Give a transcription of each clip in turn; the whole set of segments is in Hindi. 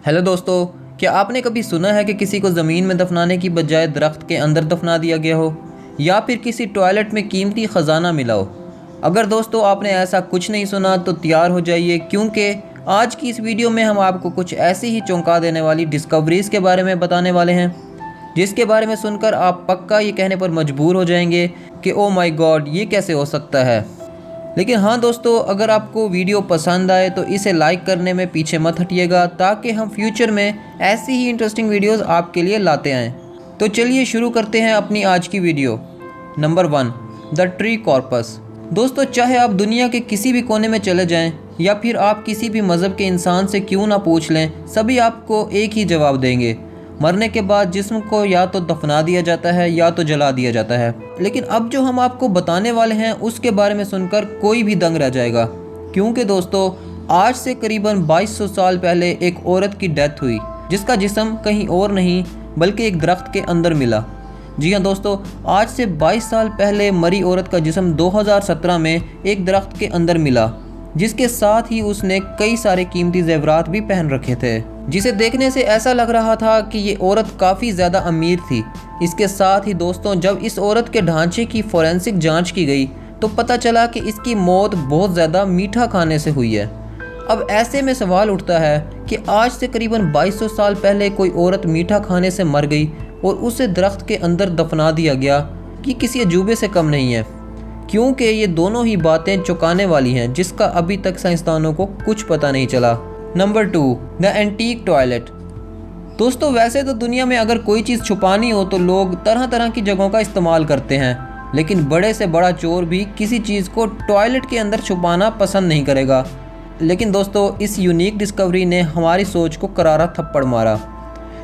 हेलो दोस्तों, क्या आपने कभी सुना है कि किसी को ज़मीन में दफनाने की बजाय दरख्त के अंदर दफना दिया गया हो, या फिर किसी टॉयलेट में कीमती ख़जाना मिला हो? अगर दोस्तों आपने ऐसा कुछ नहीं सुना तो तैयार हो जाइए, क्योंकि आज की इस वीडियो में हम आपको कुछ ऐसी ही चौंका देने वाली डिस्कवरीज़ के बारे में बताने वाले हैं, जिसके बारे में सुनकर आप पक्का ये कहने पर मजबूर हो जाएंगे कि ओ माय गॉड, ये कैसे हो सकता है। लेकिन हाँ दोस्तों, अगर आपको वीडियो पसंद आए तो इसे लाइक करने में पीछे मत हटिएगा, ताकि हम फ्यूचर में ऐसी ही इंटरेस्टिंग वीडियोस आपके लिए लाते आएँ। तो चलिए शुरू करते हैं अपनी आज की video. Number 1, the tree corpus. दोस्तों, चाहे आप दुनिया के किसी भी कोने में चले जाएं या फिर आप किसी भी मज़हब के इंसान से क्यों ना पूछ लें, सभी आपको एक ही जवाब देंगे। मरने के बाद जिस्म को या तो दफना दिया जाता है या तो जला दिया जाता है। लेकिन अब जो हम आपको बताने वाले हैं उसके बारे में सुनकर कोई भी दंग रह जाएगा, क्योंकि दोस्तों आज से करीबन 2200 साल पहले एक औरत की डेथ हुई, जिसका जिस्म कहीं और नहीं बल्कि एक दरख्त के अंदर मिला। जी हाँ दोस्तों, आज से 22 साल पहले मरी औरत का जिस्म 2017 में एक दरख्त के अंदर मिला, जिसके साथ ही उसने कई सारे कीमती जेवरात भी पहन रखे थे, जिसे देखने से ऐसा लग रहा था कि ये औरत काफ़ी ज़्यादा अमीर थी। इसके साथ ही दोस्तों, जब इस औरत के ढांचे की फोरेंसिक जांच की गई तो पता चला कि इसकी मौत बहुत ज़्यादा मीठा खाने से हुई है। अब ऐसे में सवाल उठता है कि आज से करीबन 2200 साल पहले कोई औरत मीठा खाने से मर गई और उसे दरख्त के अंदर दफना दिया गया, कि किसी अजूबे से कम नहीं है, क्योंकि ये दोनों ही बातें चौंकाने वाली हैं, जिसका अभी तक साइंसदानों को कुछ पता नहीं चला। Number 2, the antique toilet. दोस्तों, वैसे तो दुनिया में अगर कोई चीज़ छुपानी हो तो लोग तरह तरह की जगहों का इस्तेमाल करते हैं, लेकिन बड़े से बड़ा चोर भी किसी चीज़ को टॉयलेट के अंदर छुपाना पसंद नहीं करेगा। लेकिन दोस्तों, इस यूनिक डिस्कवरी ने हमारी सोच को करारा थप्पड़ मारा,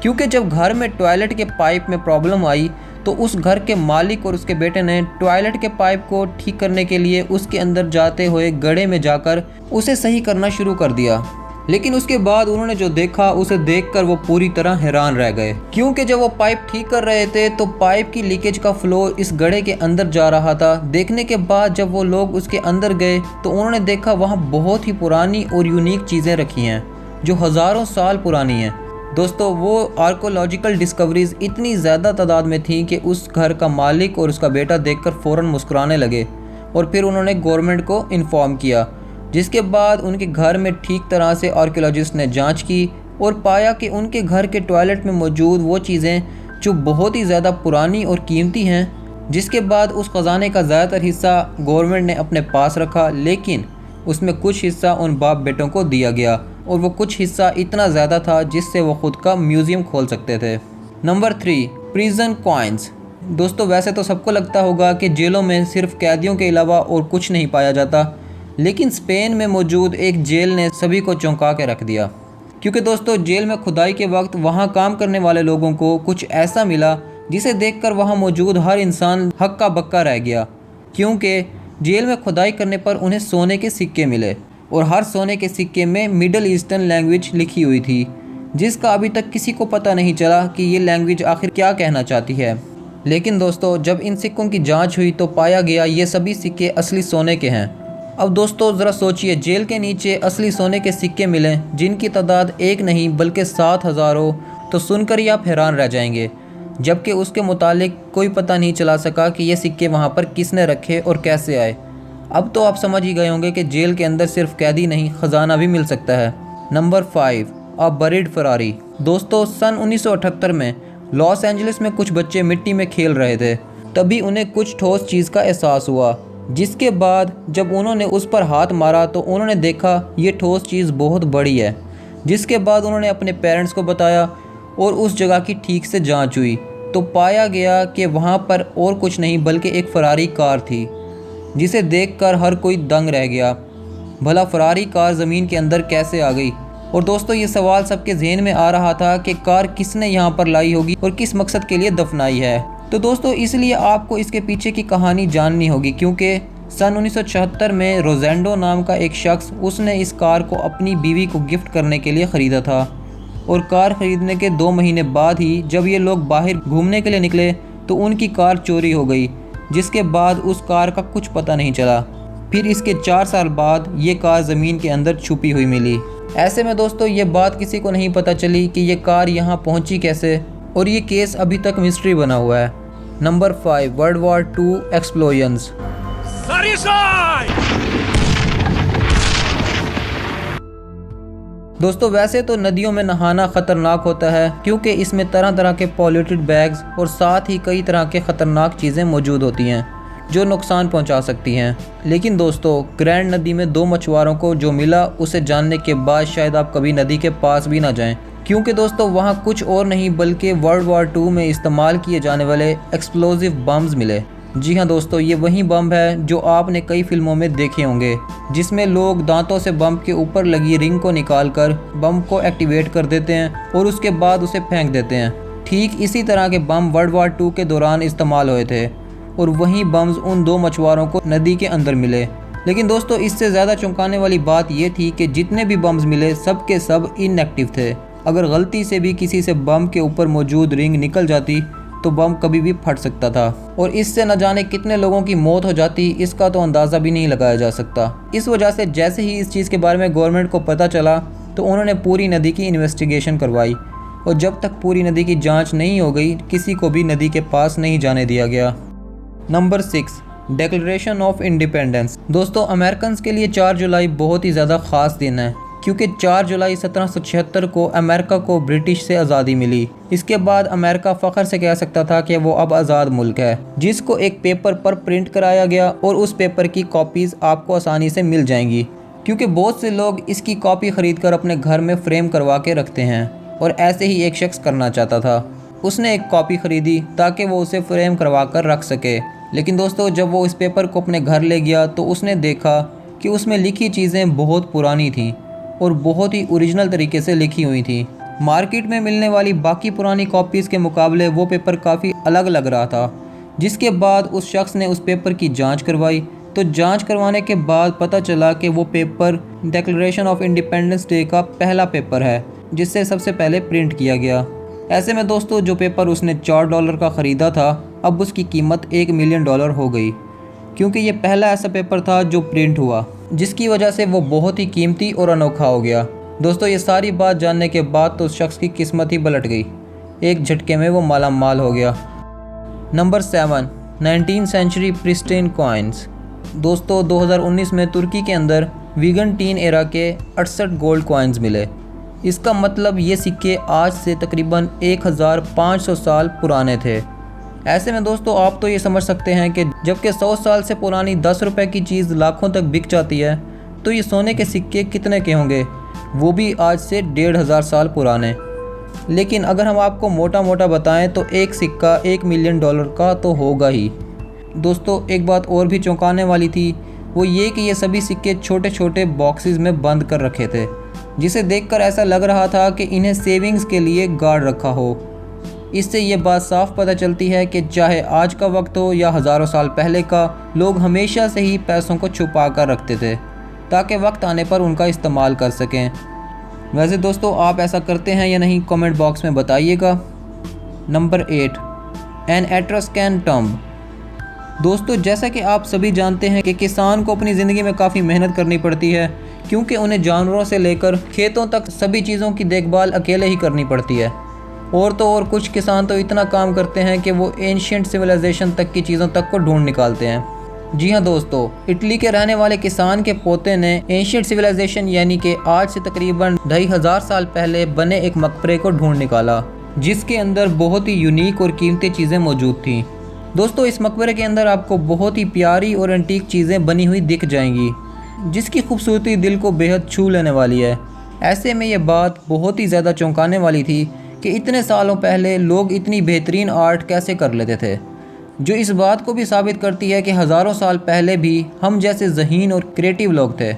क्योंकि जब घर में टॉयलेट के पाइप में प्रॉब्लम आई तो उस घर के मालिक और उसके बेटे ने टॉयलेट के पाइप को ठीक करने के लिए उसके अंदर जाते हुए गड्ढे में जाकर उसे सही करना शुरू कर दिया। लेकिन उसके बाद उन्होंने जो देखा, उसे देखकर वो पूरी तरह हैरान रह गए, क्योंकि जब वो पाइप ठीक कर रहे थे तो पाइप की लीकेज का फ्लो इस गड्ढे के अंदर जा रहा था। देखने के बाद जब वो लोग उसके अंदर गए तो उन्होंने देखा वहाँ बहुत ही पुरानी और यूनिक चीज़ें रखी हैं, जो हज़ारों साल पुरानी हैं। दोस्तों, वो आर्कोलॉजिकल डिस्कवरीज इतनी ज़्यादा तादाद में थी कि उस घर का मालिक और उसका बेटा देखकर फ़ौरन मुस्कुराने लगे, और फिर उन्होंने गवर्नमेंट को इन्फॉर्म किया, जिसके बाद उनके घर में ठीक तरह से आर्कियोलॉजिस्ट ने जांच की और पाया कि उनके घर के टॉयलेट में मौजूद वो चीज़ें जो बहुत ही ज़्यादा पुरानी और कीमती हैं। जिसके बाद उस ख़जाने का ज़्यादातर हिस्सा गवर्नमेंट ने अपने पास रखा, लेकिन उसमें कुछ हिस्सा उन बाप बेटों को दिया गया, और वो कुछ हिस्सा इतना ज़्यादा था जिससे वो ख़ुद का म्यूज़ियम खोल सकते थे। Number 3, prison coins. दोस्तों, वैसे तो सबको लगता होगा कि जेलों में सिर्फ कैदियों के अलावा और कुछ नहीं पाया जाता, लेकिन स्पेन में मौजूद एक जेल ने सभी को चौंका के रख दिया, क्योंकि दोस्तों जेल में खुदाई के वक्त वहाँ काम करने वाले लोगों को कुछ ऐसा मिला जिसे देखकर वहाँ मौजूद हर इंसान हक्का बक्का रह गया। क्योंकि जेल में खुदाई करने पर उन्हें सोने के सिक्के मिले, और हर सोने के सिक्के में मिडल ईस्टर्न लैंग्वेज लिखी हुई थी, जिसका अभी तक किसी को पता नहीं चला कि ये लैंग्वेज आखिर क्या कहना चाहती है। लेकिन दोस्तों, जब इन सिक्कों की जांच हुई तो पाया गया ये सभी सिक्के असली सोने के हैं। अब दोस्तों ज़रा सोचिए, जेल के नीचे असली सोने के सिक्के मिलें जिनकी तादाद एक नहीं बल्कि 7000 हो, तो सुनकर ही आप हैरान रह जाएंगे। जबकि उसके मुतालिक कोई पता नहीं चला सका कि ये सिक्के वहाँ पर किसने रखे और कैसे आए। अब तो आप समझ ही गए होंगे कि जेल के अंदर सिर्फ कैदी नहीं, ख़जाना भी मिल सकता है। नंबर 5, अ बरीड फरारी। दोस्तों, सन 1978 में लॉस एंजलिस में कुछ बच्चे मिट्टी में खेल रहे थे, तभी उन्हें कुछ ठोस चीज़ का एहसास हुआ, जिसके बाद जब उन्होंने उस पर हाथ मारा तो उन्होंने देखा ये ठोस चीज़ बहुत बड़ी है। जिसके बाद उन्होंने अपने पेरेंट्स को बताया और उस जगह की ठीक से जांच हुई तो पाया गया कि वहाँ पर और कुछ नहीं बल्कि एक फरारी कार थी, जिसे देखकर हर कोई दंग रह गया। भला फरारी कार ज़मीन के अंदर कैसे आ गई? और दोस्तों, ये सवाल सबके जहन में आ रहा था कि कार किसने यहाँ पर लाई होगी और किस मकसद के लिए दफनाई है। तो दोस्तों, इसलिए आपको इसके पीछे की कहानी जाननी होगी, क्योंकि सन 1976 में रोजेंडो नाम का एक शख्स, उसने इस कार को अपनी बीवी को गिफ्ट करने के लिए ख़रीदा था, और कार ख़रीदने के 2 महीने बाद ही जब ये लोग बाहर घूमने के लिए निकले तो उनकी कार चोरी हो गई, जिसके बाद उस कार का कुछ पता नहीं चला। फिर इसके 4 साल बाद ये कार ज़मीन के अंदर छुपी हुई मिली। ऐसे में दोस्तों ये बात किसी को नहीं पता चली कि ये कार यहाँ पहुँची कैसे, और ये केस अभी तक मिस्ट्री बना हुआ है। Number 5, world war 2 explosions. दोस्तों वैसे तो नदियों में नहाना ख़तरनाक होता है, क्योंकि इसमें तरह तरह के पॉल्यूटेड बैग्स और साथ ही कई तरह के ख़तरनाक चीज़ें मौजूद होती हैं जो नुकसान पहुंचा सकती हैं। लेकिन दोस्तों ग्रैंड नदी में 2 मछुआरों को जो मिला, उसे जानने के बाद शायद आप कभी नदी के पास भी ना जाएं, क्योंकि दोस्तों वहां कुछ और नहीं बल्कि वर्ल्ड वॉर 2 में इस्तेमाल किए जाने वाले एक्सप्लोजिव बम्स मिले। जी हाँ दोस्तों, ये वही बम है जो आपने कई फिल्मों में देखे होंगे, जिसमें लोग दांतों से बम के ऊपर लगी रिंग को निकालकर बम को एक्टिवेट कर देते हैं और उसके बाद उसे फेंक देते हैं। ठीक इसी तरह के बम वर्ल्ड वॉर 2 के दौरान इस्तेमाल हुए थे, और वही बम्स उन 2 मछुआरों को नदी के अंदर मिले। लेकिन दोस्तों इससे ज़्यादा चौंकाने वाली बात ये थी कि जितने भी बम्स मिले सब के सब इनएक्टिव थे। अगर गलती से भी किसी से बम के ऊपर मौजूद रिंग निकल जाती तो बम कभी भी फट सकता था, और इससे न जाने कितने लोगों की मौत हो जाती, इसका तो अंदाज़ा भी नहीं लगाया जा सकता। इस वजह से जैसे ही इस चीज़ के बारे में गवर्नमेंट को पता चला तो उन्होंने पूरी नदी की इन्वेस्टिगेशन करवाई, और जब तक पूरी नदी की जांच नहीं हो गई किसी को भी नदी के पास नहीं जाने दिया गया। Number 6, declaration of independence. दोस्तों अमेरिकन के लिए 4 जुलाई बहुत ही ज़्यादा ख़ास दिन है, क्योंकि 4 जुलाई 1776 को अमेरिका को ब्रिटिश से आज़ादी मिली। इसके बाद अमेरिका फ़ख्र से कह सकता था कि वो अब आज़ाद मुल्क है, जिसको एक पेपर पर प्रिंट कराया गया, और उस पेपर की कॉपीज़ आपको आसानी से मिल जाएंगी, क्योंकि बहुत से लोग इसकी कॉपी ख़रीद कर अपने घर में फ्रेम करवा के रखते हैं, और ऐसे ही एक शख्स करना चाहता था। उसने एक कॉपी ख़रीदी ताकि वो उसे फ्रेम करवा कर रख सके। लेकिन दोस्तों जब वो इस पेपर को अपने घर ले गया तो उसने देखा कि उसमें लिखी चीज़ें बहुत पुरानी थीं और बहुत ही ओरिजिनल तरीके से लिखी हुई थी। मार्केट में मिलने वाली बाकी पुरानी कॉपीज़ के मुकाबले वो पेपर काफ़ी अलग लग रहा था। जिसके बाद उस शख्स ने उस पेपर की जांच करवाई, तो जांच करवाने के बाद पता चला कि वो paper declaration of independence day का पहला पेपर है, जिससे सबसे पहले प्रिंट किया गया। ऐसे में दोस्तों जो पेपर उसने $4 का ख़रीदा था, अब उसकी कीमत $1 मिलियन हो गई, क्योंकि ये पहला ऐसा पेपर था जो प्रिंट हुआ, जिसकी वजह से वो बहुत ही कीमती और अनोखा हो गया। दोस्तों ये सारी बात जानने के बाद तो उस शख्स की किस्मत ही पलट गई, एक झटके में वो माला माल हो गया। Number 7, 19th century pristine coins. दोस्तों 2019 में तुर्की के अंदर वीगन टीन एरा के 68 गोल्ड कॉइन्स मिले। इसका मतलब ये सिक्के आज से तकरीबन 1500 साल पुराने थे। ऐसे में दोस्तों आप तो ये समझ सकते हैं कि जबकि 100 साल से पुरानी 10 रुपए की चीज़ लाखों तक बिक जाती है, तो ये सोने के सिक्के कितने के होंगे, वो भी आज से 1500 साल पुराने। लेकिन अगर हम आपको मोटा मोटा बताएं तो एक सिक्का $1 मिलियन का तो होगा ही। दोस्तों एक बात और भी चौंकाने वाली थी, वो ये कि ये सभी सिक्के छोटे छोटे बॉक्सेस में बंद कर रखे थे, जिसे देखकर ऐसा लग रहा था कि इन्हें सेविंग्स के लिए गाड़ रखा हो। इससे ये बात साफ पता चलती है कि चाहे आज का वक्त हो या हज़ारों साल पहले का, लोग हमेशा से ही पैसों को छुपा कर रखते थे ताकि वक्त आने पर उनका इस्तेमाल कर सकें। वैसे दोस्तों आप ऐसा करते हैं या नहीं, कमेंट बॉक्स में बताइएगा। Number 8, an Etruscan tomb. दोस्तों जैसा कि आप सभी जानते हैं कि किसान को अपनी ज़िंदगी में काफ़ी मेहनत करनी पड़ती है, क्योंकि उन्हें जानवरों से लेकर खेतों तक सभी चीज़ों की देखभाल अकेले ही करनी पड़ती है। और तो और कुछ किसान तो इतना काम करते हैं कि वो एंशिएंट सिविलाइजेशन तक की चीज़ों तक को ढूंढ निकालते हैं। जी हाँ दोस्तों, इटली के रहने वाले किसान के पोते ने एंशिएंट सिविलाइजेशन यानी कि आज से तकरीबन 2500 साल पहले बने एक मकबरे को ढूंढ निकाला, जिसके अंदर बहुत ही यूनिक और कीमती चीज़ें मौजूद थीं। दोस्तों इस मकबरे के अंदर आपको बहुत ही प्यारी और एंटीक चीज़ें बनी हुई दिख जाएंगी, जिसकी खूबसूरती दिल को बेहद छू लेने वाली है। ऐसे में ये बात बहुत ही ज़्यादा चौंकाने वाली थी कि इतने सालों पहले लोग इतनी बेहतरीन आर्ट कैसे कर लेते थे, जो इस बात को भी साबित करती है कि हज़ारों साल पहले भी हम जैसे ज़हीन और क्रिएटिव लोग थे,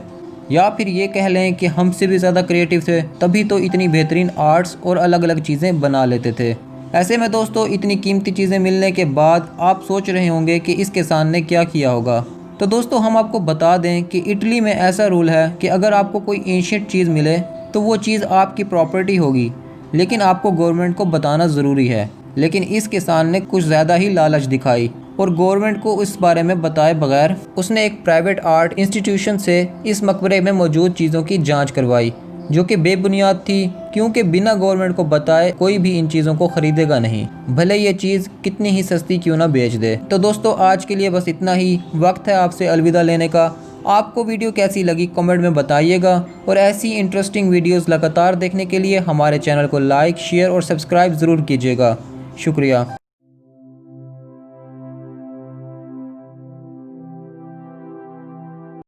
या फिर ये कह लें कि हमसे भी ज़्यादा क्रिएटिव थे, तभी तो इतनी बेहतरीन आर्ट्स और अलग अलग चीज़ें बना लेते थे। ऐसे में दोस्तों इतनी कीमती चीज़ें मिलने के बाद आप सोच रहे होंगे कि इस किसान ने क्या किया होगा। तो दोस्तों हम आपको बता दें कि इटली में ऐसा रूल है कि अगर आपको कोई एंशिएंट चीज़ मिले तो वो चीज़ आपकी प्रॉपर्टी होगी, लेकिन आपको गवर्नमेंट को बताना ज़रूरी है। लेकिन इस किसान ने कुछ ज़्यादा ही लालच दिखाई और गवर्नमेंट को इस बारे में बताए बगैर उसने एक प्राइवेट आर्ट इंस्टीट्यूशन से इस मकबरे में मौजूद चीज़ों की जांच करवाई, जो कि बेबुनियाद थी, क्योंकि बिना गवर्नमेंट को बताए कोई भी इन चीज़ों को ख़रीदेगा नहीं, भले ये चीज़ कितनी ही सस्ती क्यों ना बेच दे। तो दोस्तों आज के लिए बस इतना ही, वक्त है आपसे अलविदा लेने का। आपको वीडियो कैसी लगी कमेंट में बताइएगा, और ऐसी इंटरेस्टिंग वीडियोस लगातार देखने के लिए हमारे चैनल को लाइक, शेयर और सब्सक्राइब ज़रूर कीजिएगा। शुक्रिया।